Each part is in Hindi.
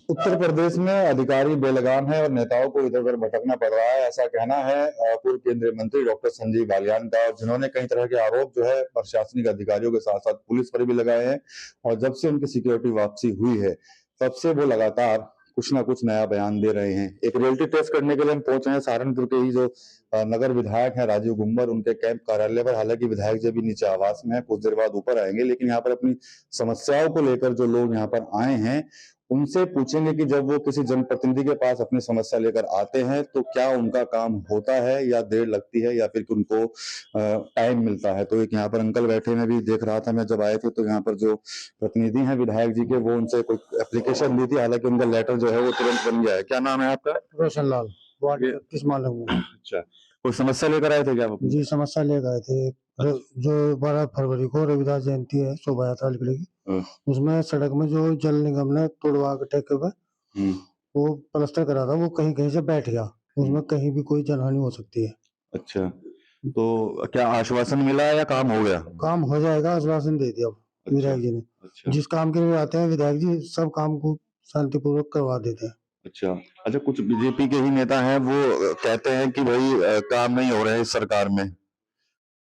उत्तर प्रदेश में अधिकारी बेलगाम है और नेताओं को इधर उधर भटकना पड़ रहा है, ऐसा कहना है पूर्व केंद्रीय मंत्री डॉक्टर संजीव बालियान का, और जिन्होंने कई तरह के आरोप जो है प्रशासनिक अधिकारियों के साथ साथ पुलिस पर भी लगाए हैं। और जब से उनकी सिक्योरिटी वापसी हुई है तब से वो लगातार कुछ ना कुछ नया बयान दे रहे हैं। एक रियलिटी टेस्ट करने के लिए हम पहुंचे हैं सहारनपुर के ही जो नगर विधायक हैं राजीव गुम्बर, उनके कैंप कार्यालय पर। हालांकि विधायक जी भी नीचे आवास में है, कुछ देर बाद ऊपर आएंगे, लेकिन यहाँ पर अपनी समस्याओं को लेकर जो लोग यहाँ पर आए हैं उनसे पूछेंगे कि जब वो किसी जनप्रतिनिधि के पास अपनी समस्या लेकर आते हैं तो क्या उनका काम होता है या देर लगती है या फिर कि उनको टाइम मिलता है। तो एक यहाँ पर अंकल बैठे, मैं भी देख रहा था, मैं जब आए थे तो यहाँ पर जो प्रतिनिधि हैं विधायक जी के, वो उनसे कोई एप्लीकेशन दी थी, हालांकि उनका लेटर जो है वो तुरंत बन गया है। क्या नाम है आपका? रोशन लाल, वार्ड 31 मालूम है। अच्छा, कोई समस्या लेकर आए थे क्या आप? जी, समस्या लेकर आए थे। जो 12 फरवरी को रविदास जयंती है, शोभा यात्रा निकलेगी, उसमें सड़क में जो जल निगम ने तोड़वा के ठेके पे वो प्लास्टर करा था, वो कहीं कहीं से बैठ गया, उसमें कहीं भी कोई जनहानि हो सकती है। अच्छा, तो क्या आश्वासन मिला या काम हो गया? काम हो जाएगा, आश्वासन दे दिया विधायक जी ने। अच्छा, जिस काम के लिए आते हैं विधायक जी, सब काम को शांतिपूर्वक करवा देते हैं। अच्छा, कुछ बीजेपी के ही नेता हैं, वो कहते हैं कि भाई काम नहीं हो रहे हैं इस सरकार में,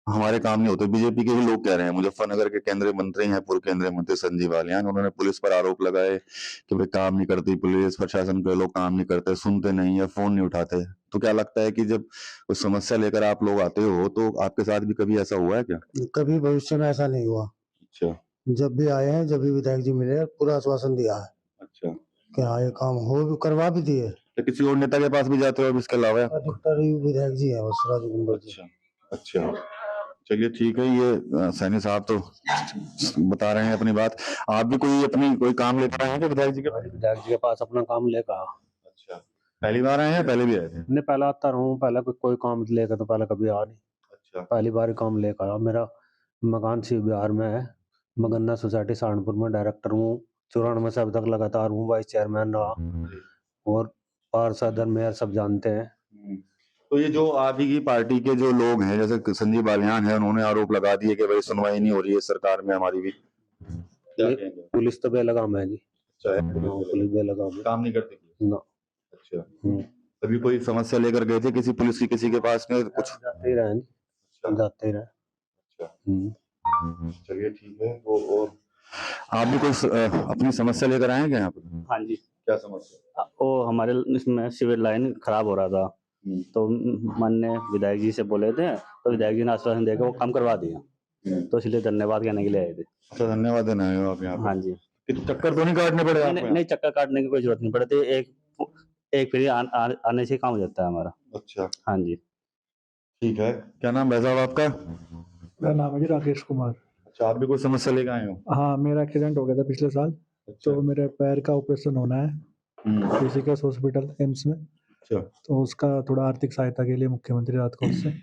हमारे काम नहीं होते। बीजेपी के ही लोग कह रहे हैं। मुजफ्फरनगर के केंद्रीय मंत्री हैं पूर्व केंद्रीय मंत्री संजीव बालियान, उन्होंने पुलिस पर आरोप लगाए कि भाई काम नहीं करती पुलिस, प्रशासन के लोग काम नहीं करते, सुनते नहीं है, फोन नहीं उठाते। तो क्या लगता है कि जब कोई समस्या लेकर आप लोग आते हो तो आपके साथ भी कभी ऐसा हुआ है क्या? कभी भविष्य में ऐसा नहीं हुआ। अच्छा, जब भी आए हैं, जब भी विधायक जी मिले, पूरा आश्वासन दिया है। अच्छा, कि हाँ ये काम हो, करवा भी दिए। तो किसी और नेता के पास भी जाते हो अब इसके अलावा? अधिकतर विधायक जी है, बस राजू गुम्बर जी। अच्छा, चलिए ठीक है। ये सैनी साहब तो बता रहे हैं अपनी बात। आप भी कोई काम लेकर आए हैं क्या विधायक जी के पास? विधायक जी के पास अपना काम लेकर। अच्छा, पहली बार आए हैं पहले भी आए थे? नहीं, पहले आता रहूं, पहले कोई काम लेकर तो पहले कभी आ नहीं। अच्छा, पहली बार काम लेकर आया। मेरा मकान सी बिहार में है, मगन्ना सोसाइटी सहारनपुर में डायरेक्टर हूँ। 94 से अब तक लगातार हूँ, वाइस चेयरमैन रहा और पार्षद मेयर सब जानते हैं। तो ये जो आप ही की पार्टी के जो लोग हैं, जैसे संजीव बालियान है, उन्होंने आरोप लगा दिए कि भाई सुनवाई नहीं हो रही है सरकार में हमारी भी। पुलिस तो बेलगाम है जी। पुलिस बेलगाम है, काम नहीं करती ना। अच्छा, अभी कोई समस्या लेकर गए थे किसी पुलिस की किसी के पास में कुछ? जाते ही रहे, जाते ही रहे। अच्छा, चलिए ठीक है। वो और आप भी कोई अपनी समस्या लेकर आए हैं क्या यहाँ पर? हाँ जी। क्या समस्या? वो हमारे इसमें सिविल लाइन खराब हो रहा था, तो माननीय विधायक जी से बोले थे, तो विधायक जी ने आश्वासन देकर वो काम करवा दिया। तो इसलिए धन्यवाद कहने के लिए आए थे। अच्छा, धन्यवाद देना है आप यहाँ? हाँ जी। चक्कर तो नहीं काटने पड़े? नहीं, चक्कर काटने की कोई जरूरत नहीं पड़ती। एक फिर आने से काम हो जाता है हमारा। अच्छा, हाँ जी, ठीक है। क्या नाम है साहब आपका? मेरा नाम है जी राकेश कुमार। अच्छा, आप भी कोई समस्या लेकर आए हो? हाँ, मेरा एक्सीडेंट हो गया था पिछले साल। अच्छा, तो मेरे पैर का ऑपरेशन होना है ऋषिकेश हॉस्पिटल एम्स में। अच्छा, तो उसका थोड़ा आर्थिक सहायता के लिए मुख्यमंत्री राहत कोष से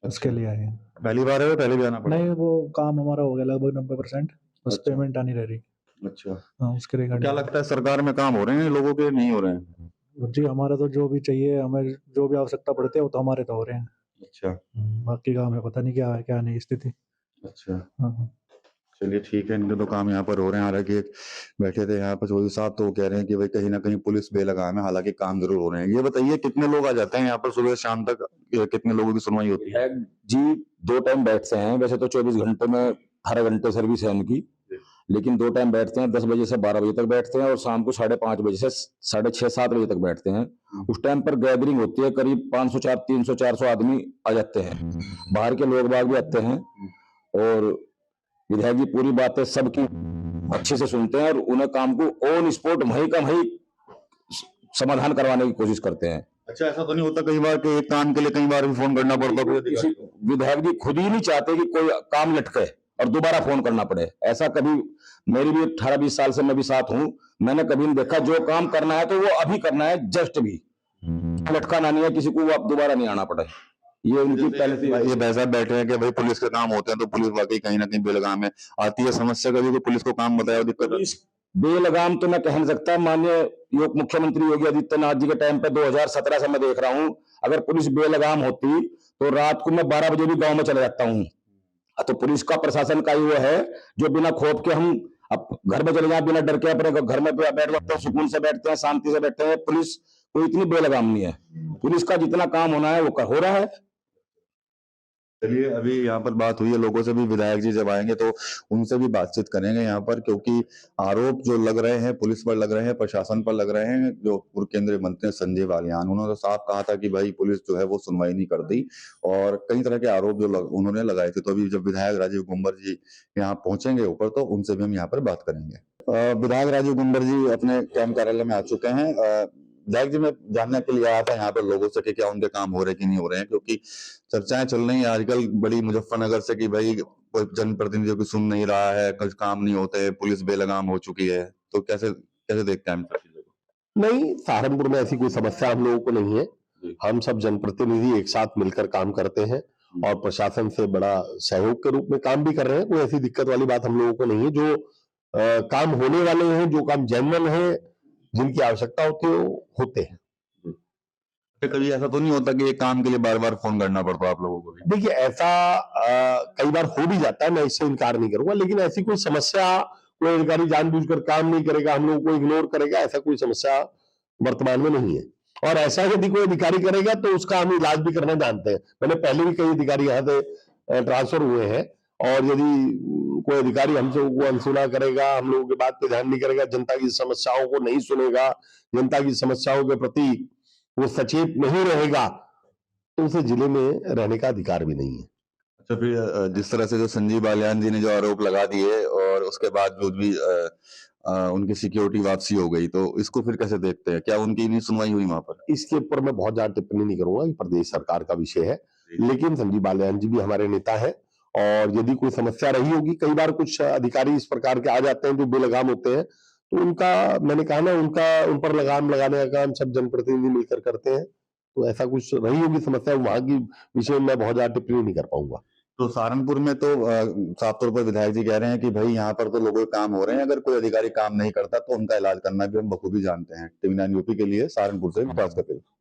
उसके लिए आए हैं। पहली बार है, पहले भी आना पड़ा? नहीं, वो काम हमारा हो गया लगभग 90%, बस पेमेंट आनी रह रही। अच्छा, हाँ, उसके लिए क्या लगता है सरकार में काम हो रहे हैं लोगों के, नहीं हो रहे हैं? जी, हमारा तो जो भी चाहिए, हमें जो भी आवश्यकता पड़ती है वो तो हमारे तो हो रहे हैं। अच्छा, बाकी का हमें पता नहीं क्या है क्या नहीं स्थिति। अच्छा, हाँ, चलिए ठीक है। इनके तो काम यहाँ पर हो रहे हैं। हालांकि एक बैठे थे यहाँ पर चौधरी साहब, तो वो कह रहे हैं कि भाई कहीं ना कहीं पुलिस बेलगाम है, हालांकि काम जरूर हो रहे हैं। ये बताइए कितने लोग आ जाते हैं यहाँ पर सुबह शाम तक, कितने लोगों की सुनवाई होती है? जी 2 टाइम बैठते हैं, वैसे तो 24 घंटे में 18 घंटे सर्विस है इनकी, लेकिन 2 टाइम बैठते हैं। 10 बजे से 12 बजे तक बैठते हैं और शाम को 5:30 बजे से 6:30-7 बजे तक बैठते हैं। उस टाइम पर गैदरिंग होती है, करीब 500 300-400 आदमी आ जाते हैं, बाहर के लोग बाग भी आते हैं। और विधायक जी पूरी बातें सबकी अच्छे से सुनते हैं और उन्हें काम को ऑन स्पॉट वहीं का वहीं समाधान करवाने की कोशिश करते हैं। अच्छा, ऐसा तो नहीं होता कई बार कि एक काम के लिए कई बार भी फोन करना पड़ता है? विधायक जी खुद ही नहीं चाहते कि कोई काम लटके और दोबारा फोन करना पड़े। ऐसा कभी, मेरी भी 18-20 साल से मैं भी साथ हूं, मैंने कभी नहीं देखा। जो काम करना है तो वो अभी करना है, जस्ट भी लटकाना नहीं है किसी को, वो अब दोबारा नहीं आना पड़े। ये उनकी पहले से। ये भाई साहब बैठे हैं कि भाई पुलिस के काम होते हैं, तो पुलिस वाकई कहीं ना कहीं बेलगाम है। आती है समस्या कभी को पुलिस को काम बताया दिक्कत? बेलगाम तो मैं कह नहीं सकता। माननीय मुख्यमंत्री योगी आदित्यनाथ जी के टाइम पे 2017 से मैं देख रहा हूं, अगर पुलिस बेलगाम होती तो रात को मैं 12 बजे भी गांव में चला जाता हूं। तो पुलिस का प्रशासन का ही वो है जो बिना खौफ के हम अब घर में चले जाए बिना डर के, अपने घर में बैठ सकते हैं, सुकून से बैठते हैं, शांति से बैठते हैं। पुलिस कोई इतनी बेलगाम नहीं है, पुलिस का जितना काम होना है वो हो रहा है। चलिए, अभी यहाँ पर बात हुई है लोगों से भी, विधायक जी जब आएंगे तो उनसे भी बातचीत करेंगे यहाँ पर, क्योंकि आरोप जो लग रहे हैं पुलिस पर लग रहे हैं, प्रशासन पर लग रहे हैं। जो पूर्व केंद्रीय मंत्री संजय बालियान, उन्होंने तो साफ कहा था कि भाई पुलिस जो है वो सुनवाई नहीं करती, और कई तरह के आरोप जो उन्होंने लगाए थे। तो अभी जब विधायक राजीव गुम्बर जी यहाँ पहुंचेंगे ऊपर, तो उनसे भी हम यहाँ पर बात करेंगे। विधायक राजीव गुम्बर जी अपने कैंप कार्यालय में आ चुके हैं। विधायक जी, मैं जानने के लिए आया था यहाँ पर लोगों से कि क्या उनके काम हो रहे कि नहीं हो रहे हैं, क्योंकि चर्चाएं चल रही हैं आजकल बड़ी मुजफ्फरनगर से कि भाई कोई जनप्रतिनिधियों की सुन नहीं रहा है, कुछ काम नहीं होते, पुलिस बेलगाम हो चुकी है। तो कैसे कैसे देखते हैं हम चीजों को? नहीं, सहारनपुर में ऐसी कोई समस्या हम लोगों को नहीं है। हम सब जनप्रतिनिधि एक साथ मिलकर काम करते हैं और प्रशासन से बड़ा सहयोग के रूप में काम भी कर रहे हैं। कोई ऐसी दिक्कत वाली बात हम लोगों को नहीं है। जो काम होने वाले हैं, जो काम जेन्युइन है, जिनकी आवश्यकता होती है, वो होते हैं। कभी ऐसा तो नहीं होता कि एक काम के लिए बार बार फोन करना पड़ता आप लोगों को भी? देखिए, ऐसा कई बार हो भी जाता है, मैं इससे इनकार नहीं करूंगा, लेकिन ऐसी कोई समस्या, कोई अधिकारी जानबूझकर काम नहीं करेगा, हम लोगों को इग्नोर करेगा, ऐसा कोई समस्या वर्तमान में नहीं है। और ऐसा यदि कोई अधिकारी करेगा तो उसका हम इलाज भी करना जानते हैं। मैंने पहले भी कई अधिकारी यहाँ से ट्रांसफर हुए हैं, और यदि कोई अधिकारी हमसे अनसुना करेगा, हम लोगों की बात पे ध्यान नहीं करेगा, जनता की समस्याओं को नहीं सुनेगा, जनता की समस्याओं के प्रति वो सचेत नहीं रहेगा, तो उसे जिले में रहने का अधिकार भी नहीं है। अच्छा, फिर जिस तरह से जो संजीव बालियान जी ने जो आरोप लगा दिए और उसके बाद जो भी उनकी सिक्योरिटी वापसी हो गई, तो इसको फिर कैसे देखते हैं? क्या उनकी नहीं सुनवाई हुई वहां पर? इसके ऊपर मैं बहुत ज्यादा टिप्पणी नहीं करूंगा, ये प्रदेश सरकार का विषय है, लेकिन संजीव बालियान जी भी हमारे नेता है, और यदि कोई समस्या रही होगी, कई बार कुछ अधिकारी इस प्रकार के आ जाते हैं जो बेलगाम होते हैं, तो उनका, मैंने कहा ना, उन पर लगाम लगाने का काम सब जनप्रतिनिधि मिलकर करते हैं। तो ऐसा कुछ रही होगी समस्या, वहां की विषय में मैं बहुत ज्यादा टिप्पणी नहीं कर पाऊंगा। तो सहारनपुर में तो साफ तौर पर विधायक जी कह रहे हैं कि भाई यहाँ पर तो लोगों के काम हो रहे हैं, अगर कोई अधिकारी काम नहीं करता तो उनका इलाज करना भी हम बखूबी जानते हैं। टीवी 9 यूपी के लिए सहारनपुर से विकास कपिल।